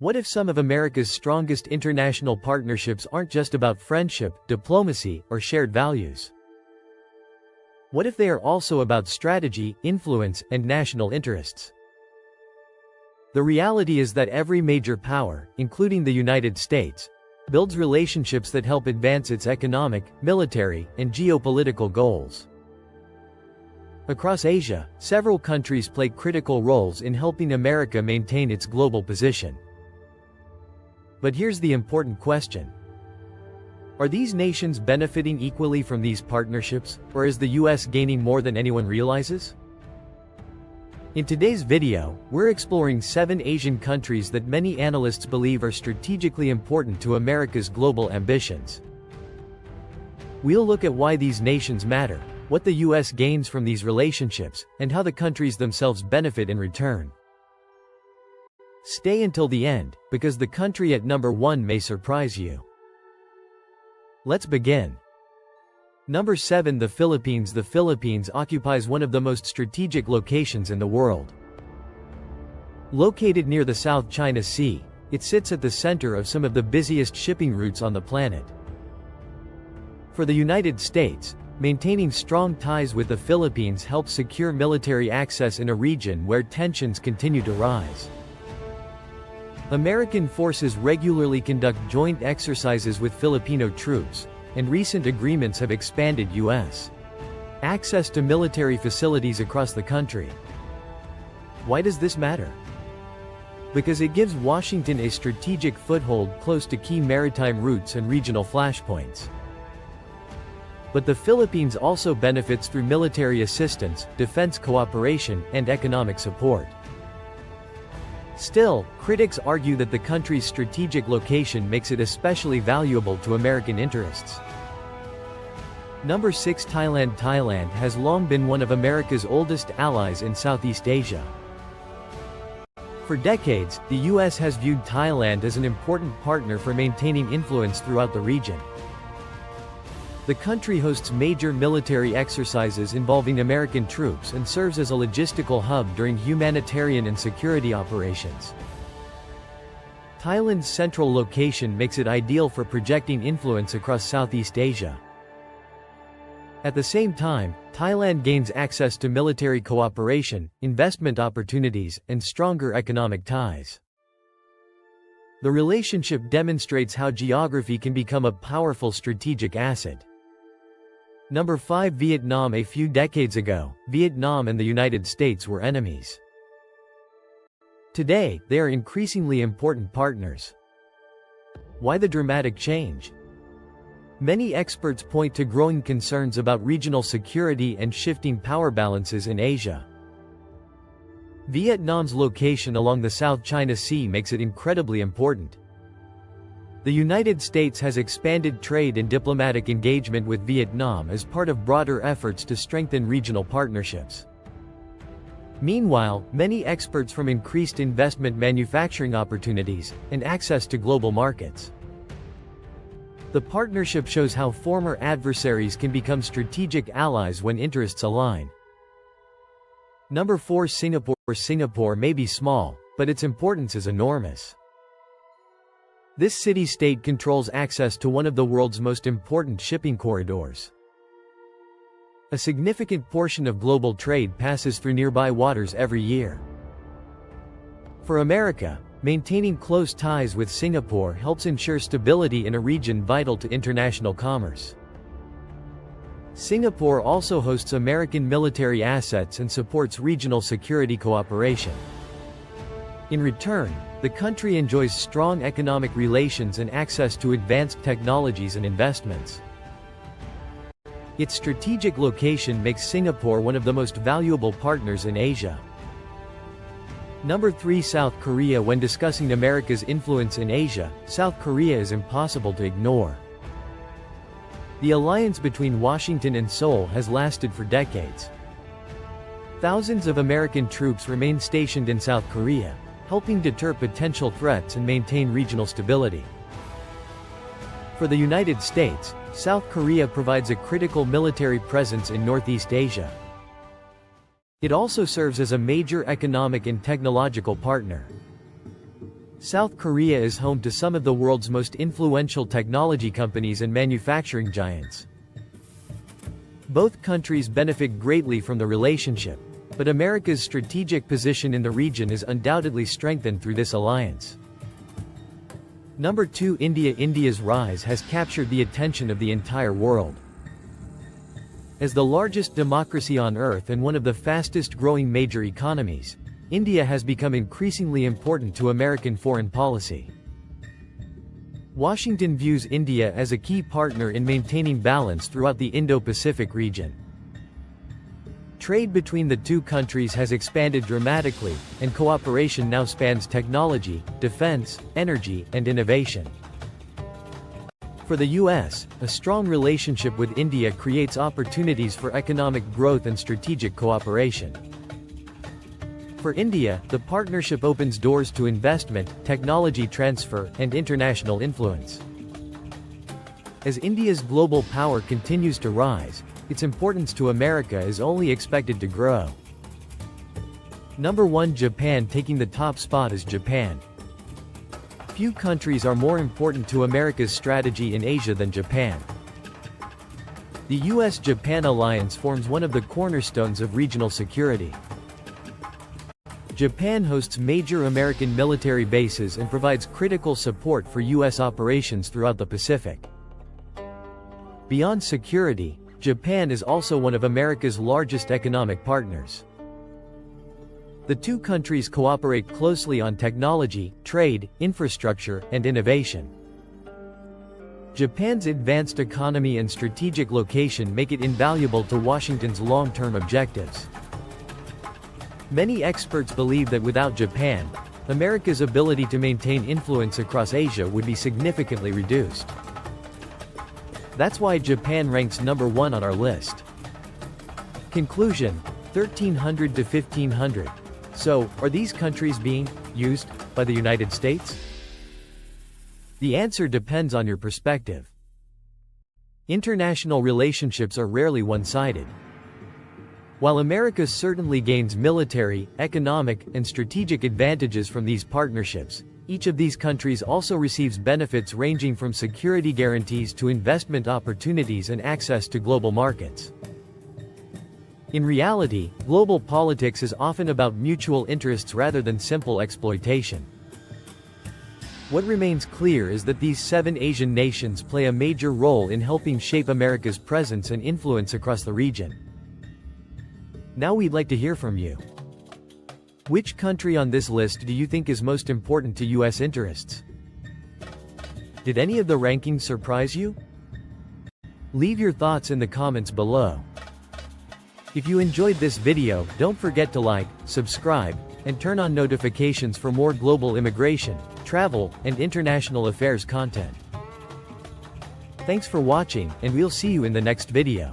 What if some of America's strongest international partnerships aren't just about friendship, diplomacy, or shared values? What if they are also about strategy, influence, and national interests? The reality is that every major power, including the United States, builds relationships that help advance its economic, military, and geopolitical goals. Across Asia, several countries play critical roles in helping America maintain its global position. But here's the important question. Are these nations benefiting equally from these partnerships, or is the US gaining more than anyone realizes? In today's video, we're exploring 7 Asian countries that many analysts believe are strategically important to America's global ambitions. We'll look at why these nations matter, what the US gains from these relationships, and how the countries themselves benefit in return. Stay until the end, because the country at number 1 may surprise you. Let's begin. Number 7, the Philippines. The Philippines occupies one of the most strategic locations in the world. Located near the South China Sea, it sits at the center of some of the busiest shipping routes on the planet. For the United States, maintaining strong ties with the Philippines helps secure military access in a region where tensions continue to rise. American forces regularly conduct joint exercises with Filipino troops, and recent agreements have expanded U.S. access to military facilities across the country. Why does this matter? Because it gives Washington a strategic foothold close to key maritime routes and regional flashpoints. But the Philippines also benefits through military assistance, defense cooperation, and economic support. Still, critics argue that the country's strategic location makes it especially valuable to American interests. Number 6, Thailand. Thailand has long been one of America's oldest allies in Southeast Asia. For decades, the U.S. has viewed Thailand as an important partner for maintaining influence throughout the region. The country hosts major military exercises involving American troops and serves as a logistical hub during humanitarian and security operations. Thailand's central location makes it ideal for projecting influence across Southeast Asia. At the same time, Thailand gains access to military cooperation, investment opportunities, and stronger economic ties. The relationship demonstrates how geography can become a powerful strategic asset. Number 5, Vietnam. A few decades ago, Vietnam and the United States were enemies. Today, they are increasingly important partners. Why the dramatic change? Many experts point to growing concerns about regional security and shifting power balances in Asia. Vietnam's location along the South China Sea makes it incredibly important. The United States has expanded trade and diplomatic engagement with Vietnam as part of broader efforts to strengthen regional partnerships. Meanwhile, many experts from increased investment, manufacturing opportunities, and access to global markets. The partnership shows how former adversaries can become strategic allies when interests align. Number 4, Singapore. Singapore may be small, but its importance is enormous. This city-state controls access to one of the world's most important shipping corridors. A significant portion of global trade passes through nearby waters every year. For America, maintaining close ties with Singapore helps ensure stability in a region vital to international commerce. Singapore also hosts American military assets and supports regional security cooperation. In return, the country enjoys strong economic relations and access to advanced technologies and investments. Its strategic location makes Singapore one of the most valuable partners in Asia. Number 3, South Korea. When discussing America's influence in Asia, South Korea is impossible to ignore. The alliance between Washington and Seoul has lasted for decades. Thousands of American troops remain stationed in South Korea, helping deter potential threats and maintain regional stability. For the United States, South Korea provides a critical military presence in Northeast Asia. It also serves as a major economic and technological partner. South Korea is home to some of the world's most influential technology companies and manufacturing giants. Both countries benefit greatly from the relationship, but America's strategic position in the region is undoubtedly strengthened through this alliance. Number 2. India. India's rise has captured the attention of the entire world. As the largest democracy on earth and one of the fastest-growing major economies, India has become increasingly important to American foreign policy. Washington views India as a key partner in maintaining balance throughout the Indo-Pacific region. Trade between the two countries has expanded dramatically, and cooperation now spans technology, defense, energy, and innovation. For the U.S., a strong relationship with India creates opportunities for economic growth and strategic cooperation. For India, the partnership opens doors to investment, technology transfer, and international influence. As India's global power continues to rise, its importance to America is only expected to grow. Number 1. Japan. Taking the top spot is Japan. Few countries are more important to America's strategy in Asia than Japan. The U.S.-Japan alliance forms one of the cornerstones of regional security. Japan hosts major American military bases and provides critical support for U.S. operations throughout the Pacific. Beyond security, Japan is also one of America's largest economic partners. The two countries cooperate closely on technology, trade, infrastructure, and innovation. Japan's advanced economy and strategic location make it invaluable to Washington's long-term objectives. Many experts believe that without Japan, America's ability to maintain influence across Asia would be significantly reduced. That's why Japan ranks number 1 on our list. Conclusion: 1300 to 1500. So, are these countries being used by the United States? The answer depends on your perspective. International relationships are rarely one-sided. While America certainly gains military, economic, and strategic advantages from these partnerships, each of these countries also receives benefits ranging from security guarantees to investment opportunities and access to global markets. In reality, global politics is often about mutual interests rather than simple exploitation. What remains clear is that these 7 Asian nations play a major role in helping shape America's presence and influence across the region. Now we'd like to hear from you. Which country on this list do you think is most important to U.S. interests? Did any of the rankings surprise you? Leave your thoughts in the comments below. If you enjoyed this video, don't forget to like, subscribe, and turn on notifications for more global immigration, travel, and international affairs content. Thanks for watching, and we'll see you in the next video.